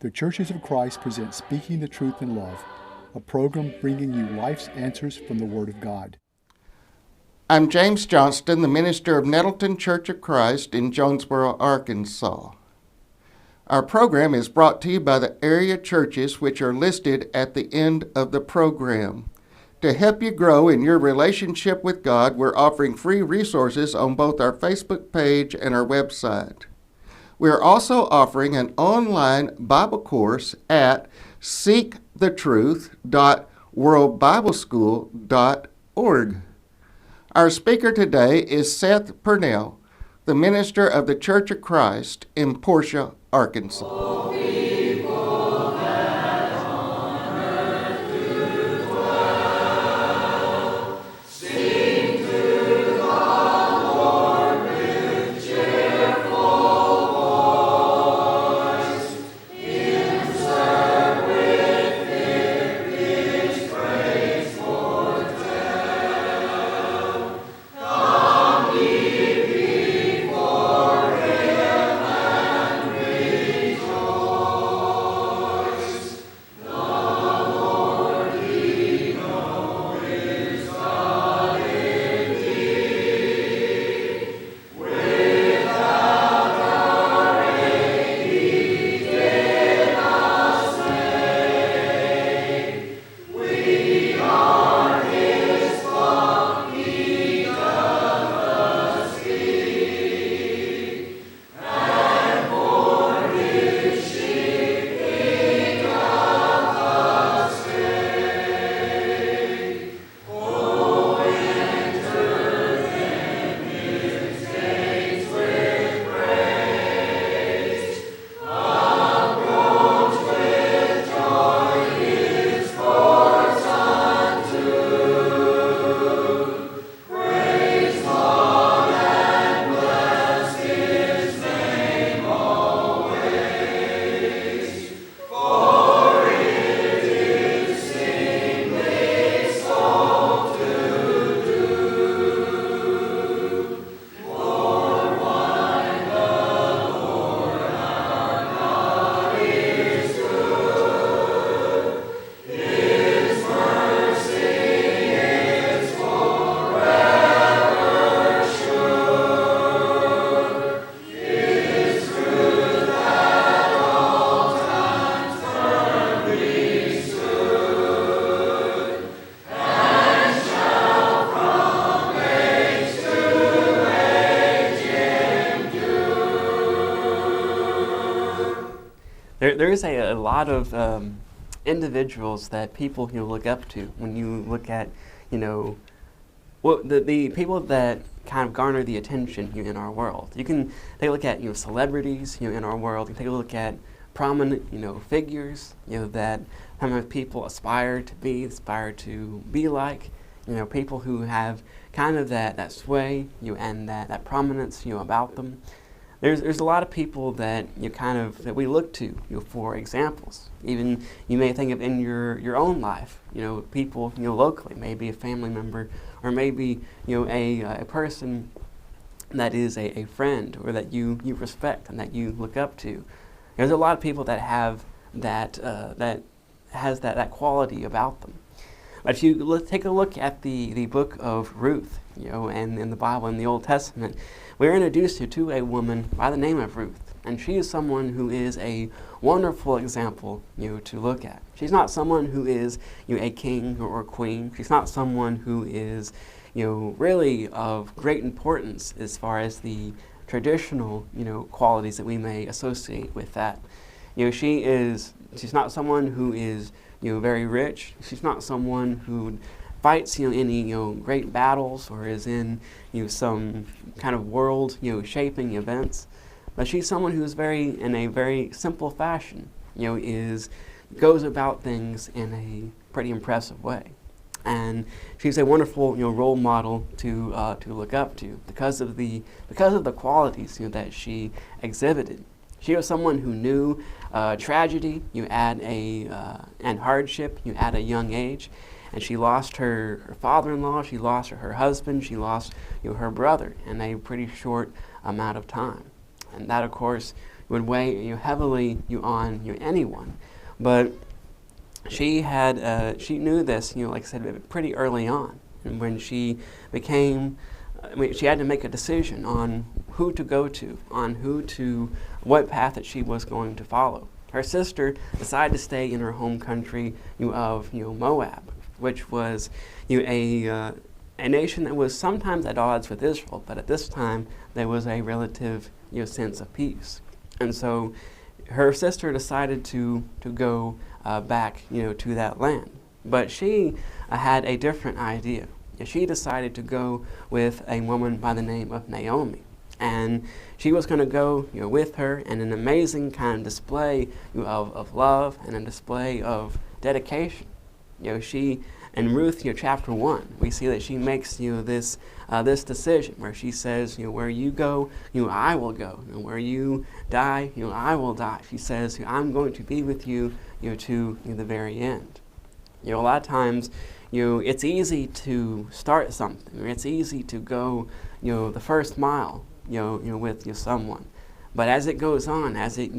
The Churches of Christ present Speaking the Truth in Love, a program bringing you life's answers from the Word of God. I'm James Johnston, the minister of Nettleton Church of Christ in Jonesboro, Arkansas. Our program is brought to you by the area churches which are listed at the end of the program. To help you grow in your relationship with God, we're offering free resources on both our Facebook page and our website. We are also offering an online Bible course at seekthetruth.worldbibleschool.org. Our speaker today is Seth Purnell, the minister of the Church of Christ in Portia, Arkansas. There's a lot of individuals that people look up to when you look at, the people that kind of garner the attention in our world. You can take a look at celebrities in our world. You can take a look at prominent figures that sometimes people aspire to be like. People who have kind of that sway and that prominence about them. There's a lot of people that that we look to for examples. Even you may think of in your own life, people locally, maybe a family member, or maybe a person that is a friend or that you respect and that you look up to. There's a lot of people that have that has that quality about them. But if you take a look at the book of Ruth, and in the Bible, in the Old Testament, we're introduced to a woman by the name of Ruth. And she is someone who is a wonderful example, to look at. She's not someone who is, a king or a queen. She's not someone who is, really of great importance as far as the traditional, qualities that we may associate with that. She's not someone who is, very rich. She's not someone who fights, any, great battles or is in, some kind of world, shaping events. But she's someone who is in a very simple fashion, goes about things in a pretty impressive way. And she's a wonderful, role model to look up to because of the qualities, that she exhibited. She was someone who knew tragedy, and hardship, at a young age. And she lost her father-in-law, she lost her husband, she lost her brother in a pretty short amount of time. And that, of course, would weigh heavily on anyone. But she knew this, like I said, pretty early on. And when she she had to make a decision on who to go to, what path that she was going to follow. Her sister decided to stay in her home country of Moab, which was a nation that was sometimes at odds with Israel, but at this time there was a relative sense of peace. And so her sister decided to go back to that land. But she had a different idea. She decided to go with a woman by the name of Naomi. And she was going to go with her in an amazing kind of display of love and a display of dedication. She, in Ruth chapter 1, we see that she makes this decision where she says, where you go, I will go. And where you die, I will die. She says, I'm going to be with you, to the very end. A lot of times, it's easy to start something, or it's easy to go, the first mile, with someone. But as it goes on, as it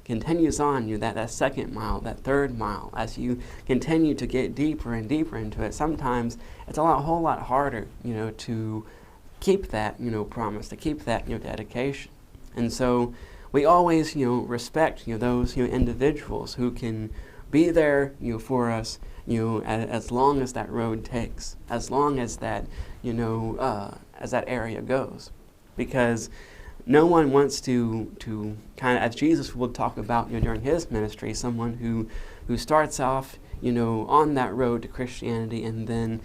continues on, that second mile, that third mile, as you continue to get deeper and deeper into it, sometimes it's a whole lot harder, to keep that, promise, to keep that, dedication. And so we always, respect, those, individuals who can be there, for us, as long as that road takes, as long as that, as that area goes. Because no one wants to kind of, as Jesus would talk about during his ministry, someone who starts off on that road to Christianity, and then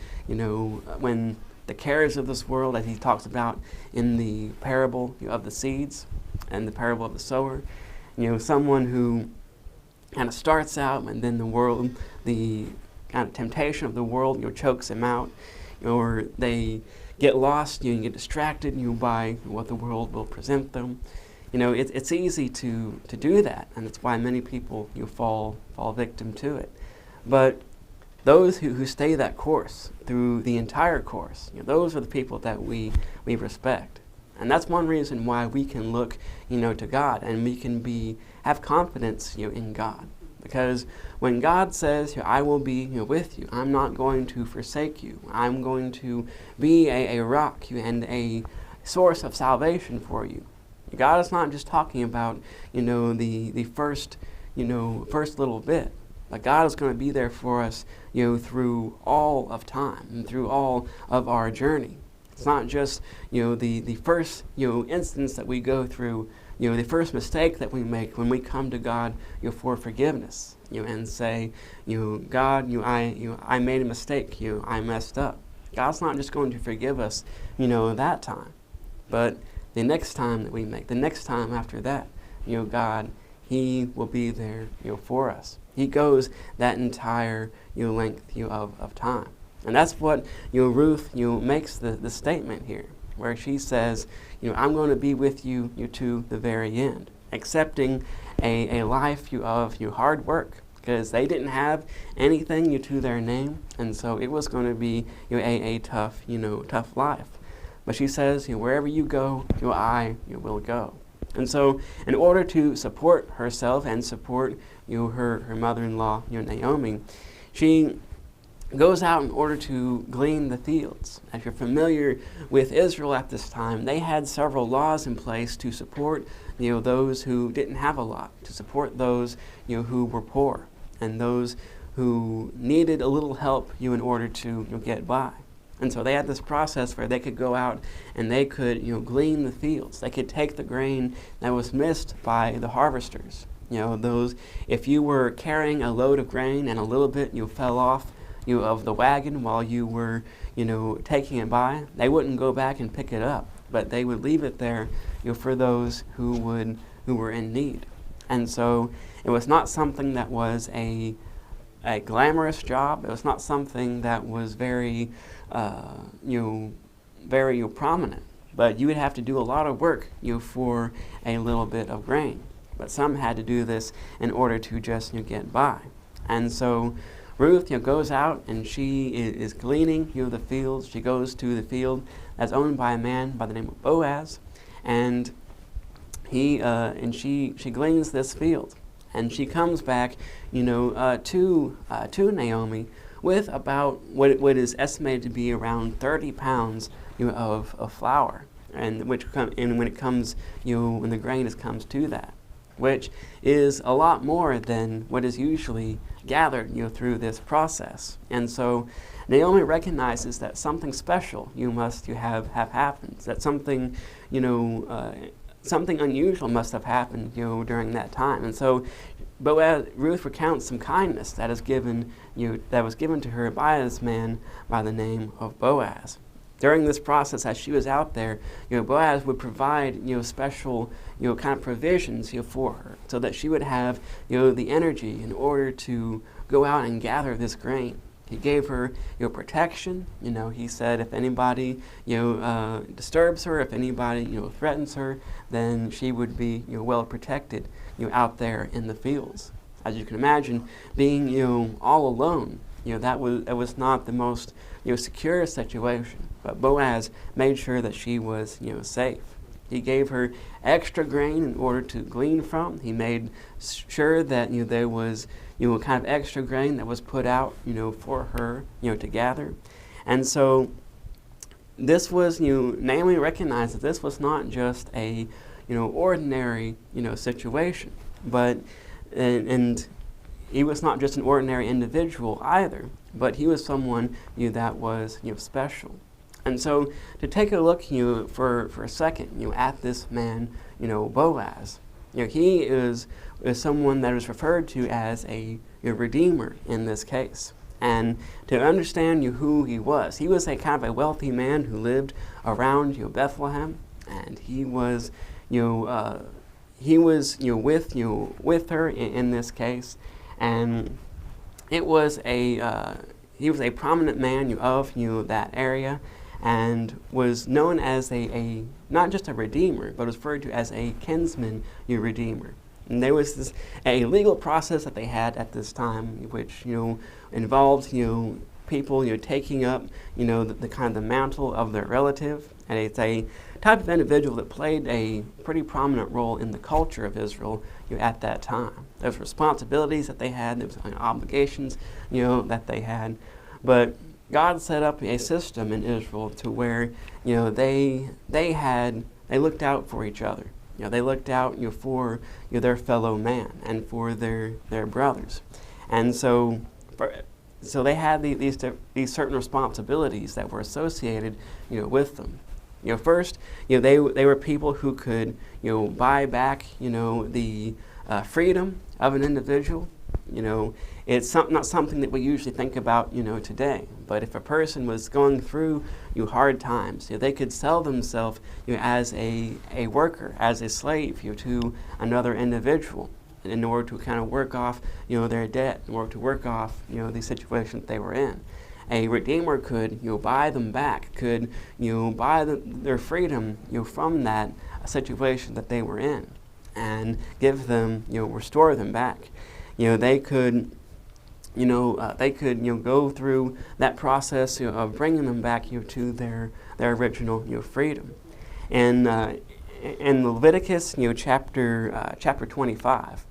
when the cares of this world, as he talks about in the parable of the seeds and the parable of the sower, someone who kind of starts out, and then the kind of temptation of the world chokes him out, or they get lost, and get distracted by what the world will present them. It's easy to do that, and that's why many people fall victim to it. But those who stay that course through the entire course, those are the people that we respect. And that's one reason why we can look to God, and we can have confidence in God. Because when God says, I will be with you, I'm not going to forsake you, I'm going to be a rock and a source of salvation for you. God is not just talking about, the first little bit, but God is going to be there for us, through all of time and through all of our journey. It's not just, the first, instance that we go through, the first mistake that we make when we come to God, for forgiveness, and say, God, I made a mistake, I messed up. God's not just going to forgive us, that time, but the next time that we make, the next time after that, God, he will be there, for us. He goes that entire, length, of time. And that's what, Ruth, makes the statement here, where she says, I'm going to be with you, to the very end, accepting a life of hard work, because they didn't have anything to their name, and so it was going to be a tough life. But she says, wherever you go, I will go. And so, in order to support herself and support her mother-in-law, Naomi, she goes out in order to glean the fields. If you're familiar with Israel at this time, they had several laws in place to support those who didn't have a lot, to support those who were poor, and those who needed a little help in order to get by. And so they had this process where they could go out and they could glean the fields. They could take the grain that was missed by the harvesters. If you were carrying a load of grain and a little bit fell off of the wagon while you were, taking it by, they wouldn't go back and pick it up, but they would leave it there, for those who were in need. And so it was not something that was a glamorous job. It was not something that was very, very prominent. But you would have to do a lot of work, for a little bit of grain. But some had to do this in order to just get by. And so Ruth, goes out and she is gleaning, the fields. She goes to the field that's owned by a man by the name of Boaz, and she gleans this field, and she comes back, to Naomi with about what is estimated to be around 30 pounds, of flour, and when the grain comes to that, which is a lot more than what is usually gathered, through this process. And so Naomi recognizes that something special must have happened, that something, something unusual must have happened, during that time. And so Ruth recounts some kindness that was given to her by this man by the name of Boaz. During this process, as she was out there, Boaz would provide, special, kind of provisions, for her, so that she would have, the energy in order to go out and gather this grain. He gave her, protection. He said if anybody, disturbs her, if anybody, threatens her, then she would be, well protected, out there in the fields. As you can imagine, being, all alone, that was not the most, secure situation. But Boaz made sure that she was, safe. He gave her extra grain in order to glean from. He made sure that, there was, kind of extra grain that was put out, for her, to gather. And so this was, Naomi recognized that this was not just a, ordinary, situation, but, and he was not just an ordinary individual either, but he was someone, that was, special. And so to take a look, for a second, at this man, Boaz, he is someone that is referred to as a redeemer in this case. And to understand who he was a kind of a wealthy man who lived around Bethlehem, and he was with her in this case, and it was he was a prominent man of that area, and was known as a not just a redeemer, but was referred to as a kinsman redeemer. And there was a legal process that they had at this time, which involved people taking up the kind of the mantle of their relative, and it's a type of individual that played a pretty prominent role in the culture of Israel at that time. There was responsibilities that they had, there was obligations that they had, but God set up a system in Israel to where they looked out for each other. They looked out for their fellow man and for their brothers, and so they had these certain responsibilities that were associated with them. First, they were people who could buy back the freedom of an individual. It's not something that we usually think about today. But if a person was going through hard times, they could sell themselves as a worker, as a slave to another individual, in order to kind of work off their debt, in order to work off the situation that they were in. A redeemer could buy them back, could buy their freedom from that situation that they were in, and give them restore them back. They could go through that process of bringing them back to their original freedom. And in Leviticus chapter 25,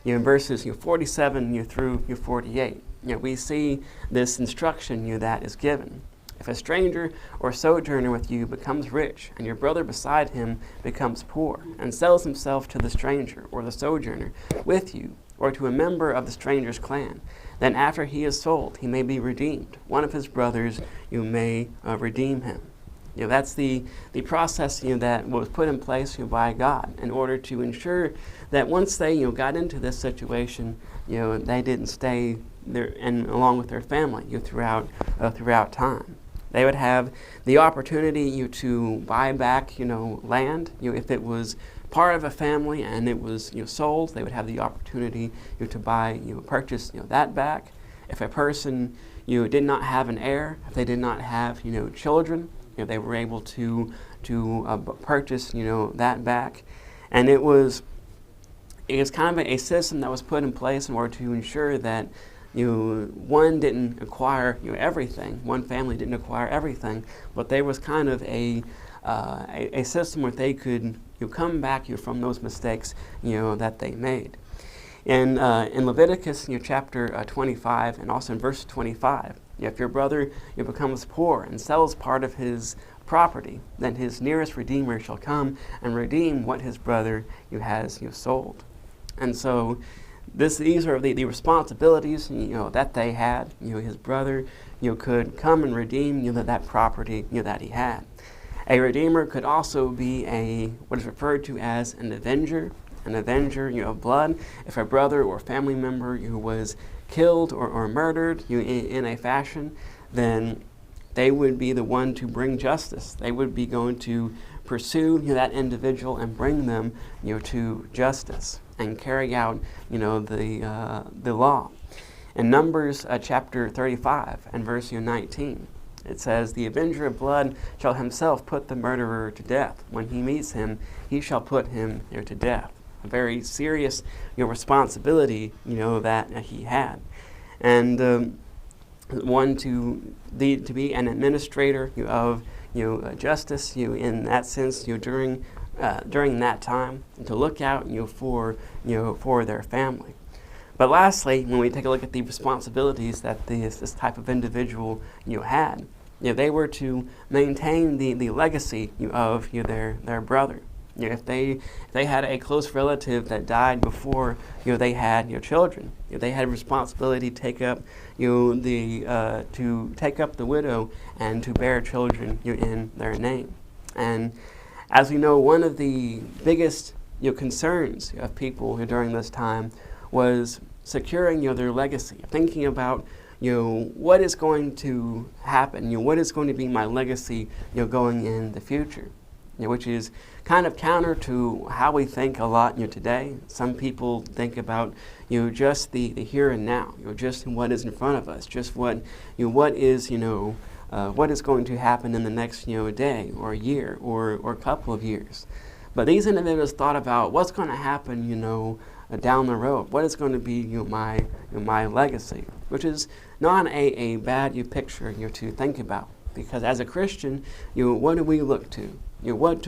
verses 47 through 48, we see this instruction that is given. If a stranger or sojourner with you becomes rich, and your brother beside him becomes poor, and sells himself to the stranger or the sojourner with you, or to a member of the stranger's clan, then after he is sold, he may be redeemed. One of his brothers, may redeem him. That's the process that was put in place by God in order to ensure that once they got into this situation, they didn't stay there and along with their family throughout time. They would have the opportunity to buy back land. If it was part of a family and it was sold, they would have the opportunity to buy purchase that back. If a person did not have an heir, if they did not have children, they were able to purchase that back. And it was kind of a system that was put in place in order to ensure that one didn't acquire everything, one family didn't acquire everything, but there was kind of a a system where they could come back from those mistakes that they made. In Leviticus chapter 25 and also in verse 25, if your brother becomes poor and sells part of his property, then his nearest redeemer shall come and redeem what his brother has sold. And so these are the responsibilities that they had. His brother could come and redeem that property that he had. A redeemer could also be what is referred to as an avenger of blood. If a brother or family member who was killed or murdered in a fashion, then they would be the one to bring justice. They would be going to pursue that individual and bring them to justice and carry out the law. In Numbers chapter 35 and verse 19, it says, "The avenger of blood shall himself put the murderer to death. When he meets him, he shall put him to death." A very serious responsibility that he had. And one to be an administrator of justice in that sense during that time, and to look out for their family. But lastly, when we take a look at the responsibilities that this type of individual had, they were to maintain the legacy of their brother. If they had a close relative that died before they had children, they had a responsibility to take up the widow and to bear children in their name. And as we know, one of the biggest concerns of people during this time was securing their legacy, thinking about what is going to happen, what is going to be my legacy going in the future. Which is kind of counter to how we think a lot today. Some people think about just the here and now, just what is in front of us, just what is going to happen in the next day or year or a couple of years. But these individuals thought about what's going to happen down the road, what is going to be my legacy, which is not a bad picture to think about, because as a Christian, what do we look to? What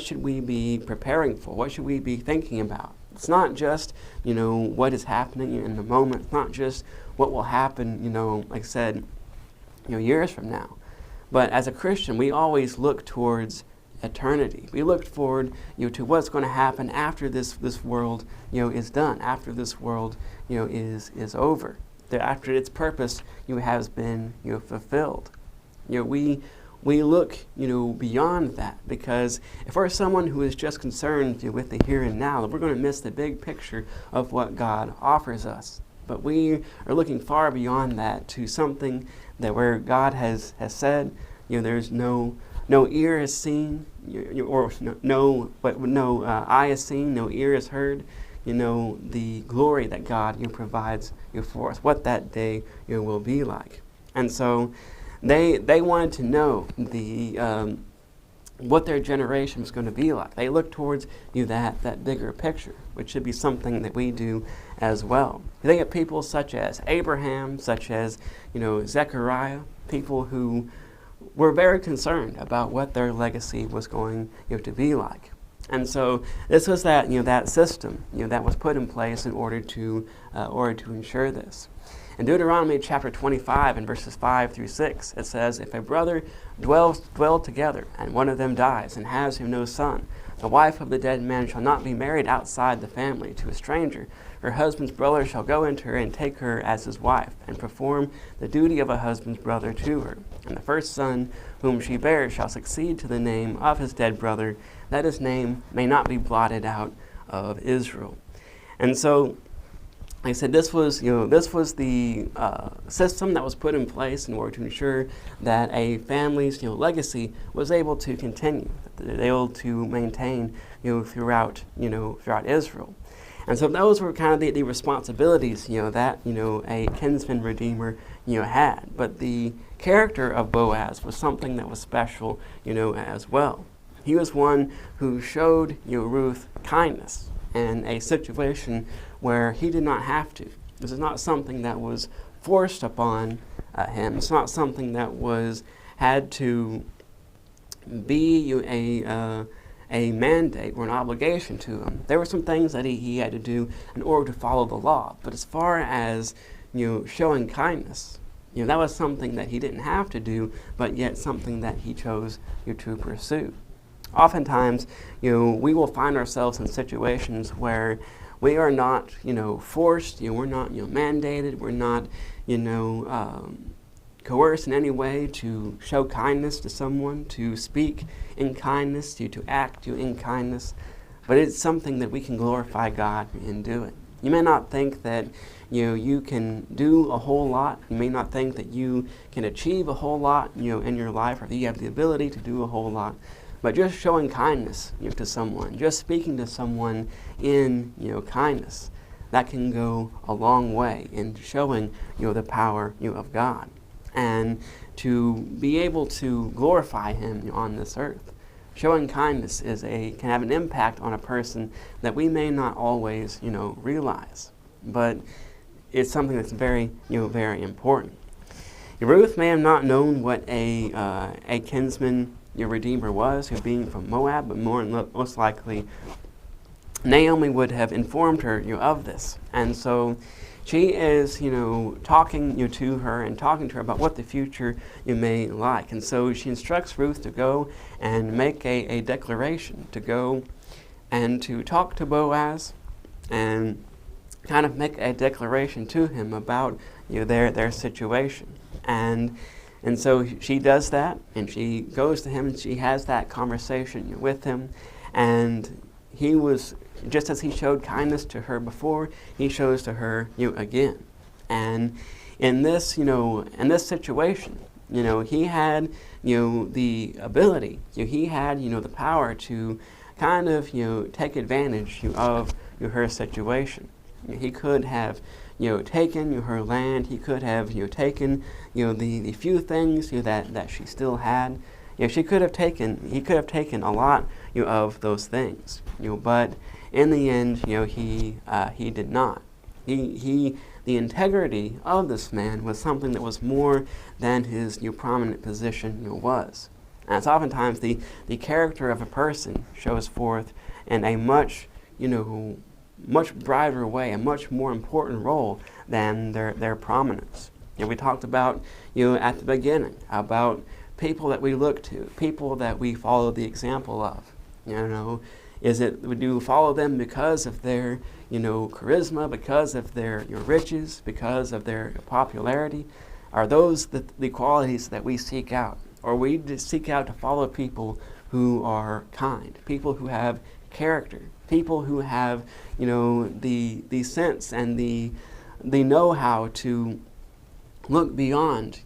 should we be preparing for? What should we be thinking about? It's not just, what is happening in the moment. It's not just what will happen, like I said, years from now. But as a Christian, we always look towards eternity. We look forward, to what's going to happen after this world, is done, after this world, is over, after its purpose, has been, fulfilled. We look, beyond that, because if we're someone who is just concerned with the here and now, then we're going to miss the big picture of what God offers us. But we are looking far beyond that to something that where God has said, there's no ear has seen, or no eye has seen, no ear has heard, the glory that God provides for us, what that day will be like. And so They wanted to know what their generation was going to be like. They looked towards that bigger picture, which should be something that we do as well. You think of people such as Abraham, such as Zechariah, people who were very concerned about what their legacy was going to be like. And so this was that system that was put in place in order to ensure this. In Deuteronomy chapter 25 and verses 5 through 6, it says, "If a brother dwell together, and one of them dies, and has him no son, the wife of the dead man shall not be married outside the family to a stranger. Her husband's brother shall go into her and take her as his wife, and perform the duty of a husband's brother to her. And the first son whom she bears shall succeed to the name of his dead brother, that his name may not be blotted out of Israel." And so, like I said, this was the system that was put in place in order to ensure that a family's legacy was able to continue, that they were able to maintain throughout Israel. And so those were kind of the responsibilities that a kinsman redeemer had. But the character of Boaz was something that was special as well. He was one who showed Ruth kindness in a situation where he did not have to. This is not something that was forced upon him. It's not something that had to be a mandate or an obligation to him. There were some things that he had to do in order to follow the law. But as far as showing kindness, that was something that he didn't have to do, but yet something that he chose to pursue. Oftentimes, we will find ourselves in situations where we are not, forced. We're not, mandated. We're not, coerced in any way to show kindness to someone, to speak in kindness, to act in kindness. But it's something that we can glorify God in doing. You may not think that you can do a whole lot. You may not think that you can achieve a whole lot in your life, or that you have the ability to do a whole lot. But just showing kindness to someone, just speaking to someone in kindness, that can go a long way in showing the power of God, and to be able to glorify Him on this earth. Showing kindness can have an impact on a person that we may not always realize, but it's something that's very very important. Ruth may have not known what a kinsman redeemer was, who being from Moab, but most likely Naomi would have informed her of this. And so she is talking to her and talking to her about what the future may like. And so she instructs Ruth to go and make a declaration, to go and to talk to Boaz and kind of make a declaration to him about their situation. And so she does that, and she goes to him, and she has that conversation with him. And he was, just as he showed kindness to her before, he shows to her again. And in this situation, he had the ability, he had the power to kind of take advantage of her situation. He could have taken her land. He could have taken the few things that she still had. He could have taken a lot of those things. But in the end, he did not. The integrity of this man was something that was more than his prominent position was. And it's oftentimes the character of a person shows forth in a much brighter way, a much more important role than their prominence. We talked about at the beginning about people that we look to, people that we follow the example of. Do you follow them because of their charisma, because of their riches, because of their popularity? Are those the qualities that we seek out? Or we just seek out to follow people who are kind, people who have character, people who have the sense and the know-how to look beyond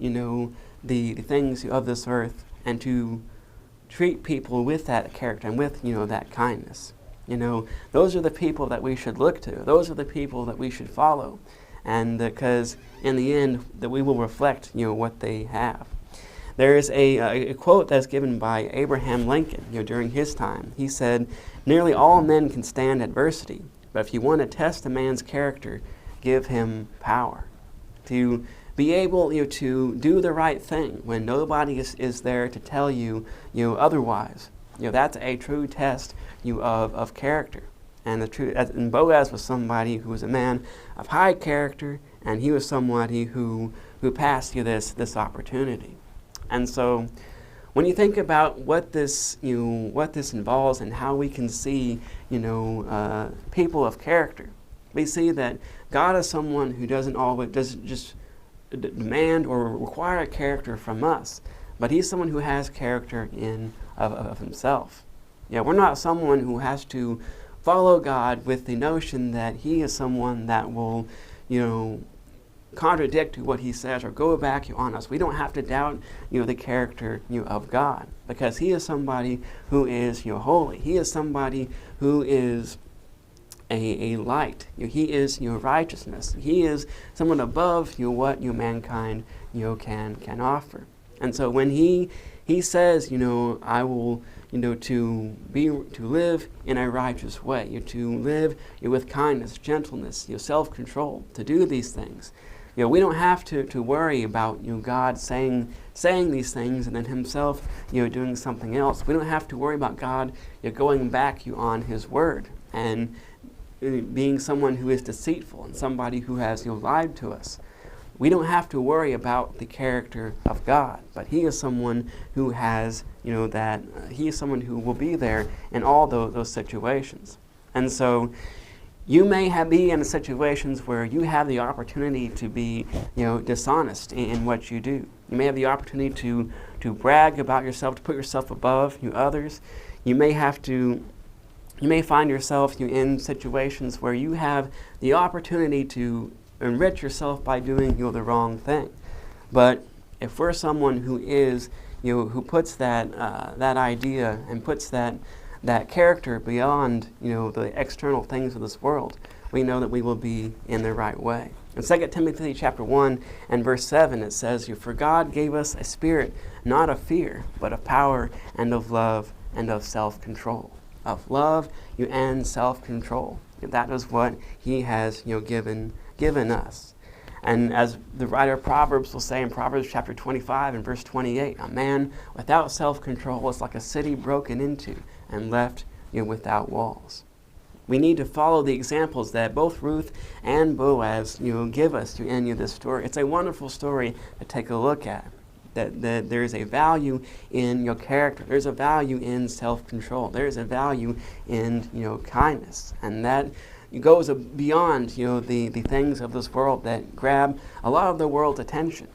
the things of this earth, and to treat people with that character and with that kindness. Those are the people that we should look to. Those are the people that we should follow, and because in the end that we will reflect what they have. There is a quote that's given by Abraham Lincoln during his time. He said, "Nearly all men can stand adversity, but if you want to test a man's character, give him power." To be able to do the right thing when nobody is there to tell you otherwise. That's a true test of character. And Boaz was somebody who was a man of high character, and he was somebody who passed this opportunity. And so when you think about what this involves and how we can see people of character, we see that God is someone who doesn't just demand or require a character from us, but He's someone who has character of Himself. We're not someone who has to follow God with the notion that He is someone that will contradict what He says or go back on us. We don't have to doubt the character of God, because He is somebody who is holy. He is somebody who is a light. He is righteousness. He is someone above what mankind can offer. And so when he says I will to live in a righteous way, to live with kindness, gentleness, self-control, to do these things, We don't have to worry about God saying these things and then himself doing something else. We don't have to worry about God going back on his word and being someone who is deceitful and somebody who has lied to us. We don't have to worry about the character of God, but he is someone who has that he is someone who will be there in all those situations. And so you may be in situations where you have the opportunity to be, dishonest in what you do. You may have the opportunity to brag about yourself, to put yourself above others. You may find yourself in situations where you have the opportunity to enrich yourself by doing the wrong thing. But if we're someone who is, who puts that idea and puts that character beyond, the external things of this world, we know that we will be in the right way. In 2 Timothy chapter 1 and verse 7, it says, "For God gave us a spirit not of fear, but of power and of love and of self-control." Of love and self-control. That is what he has given us. And as the writer of Proverbs will say in Proverbs chapter 25 and verse 28, a man without self-control is like a city broken into and left without walls. We need to follow the examples that both Ruth and Boaz give us in this story. It's a wonderful story to take a look at. That there's a value in your character. There's a value in self-control. There's a value in kindness, and that goes beyond the things of this world that grab a lot of the world's attention.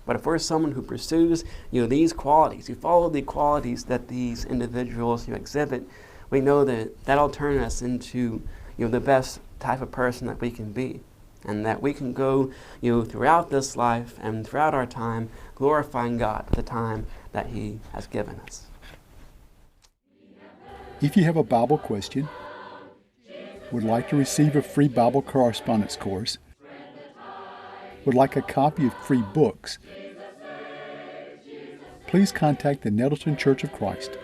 But if we're someone who pursues these qualities, you follow the qualities that these individuals exhibit, we know that that'll turn us into the best type of person that we can be. And that we can go throughout this life and throughout our time glorifying God for the time that he has given us. If you have a Bible question, would like to receive a free Bible correspondence course, would like a copy of free books, please contact the Nettleton Church of Christ.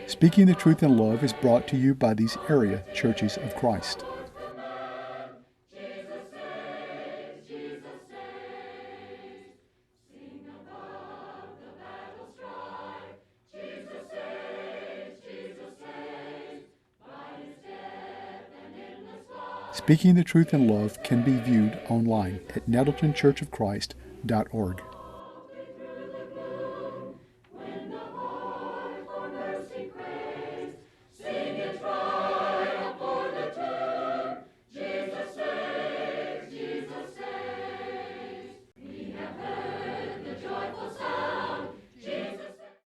Speaking the Truth in Love is brought to you by these area churches of Christ. Speaking the Truth in Love can be viewed online at nettletonchurchofchrist.org.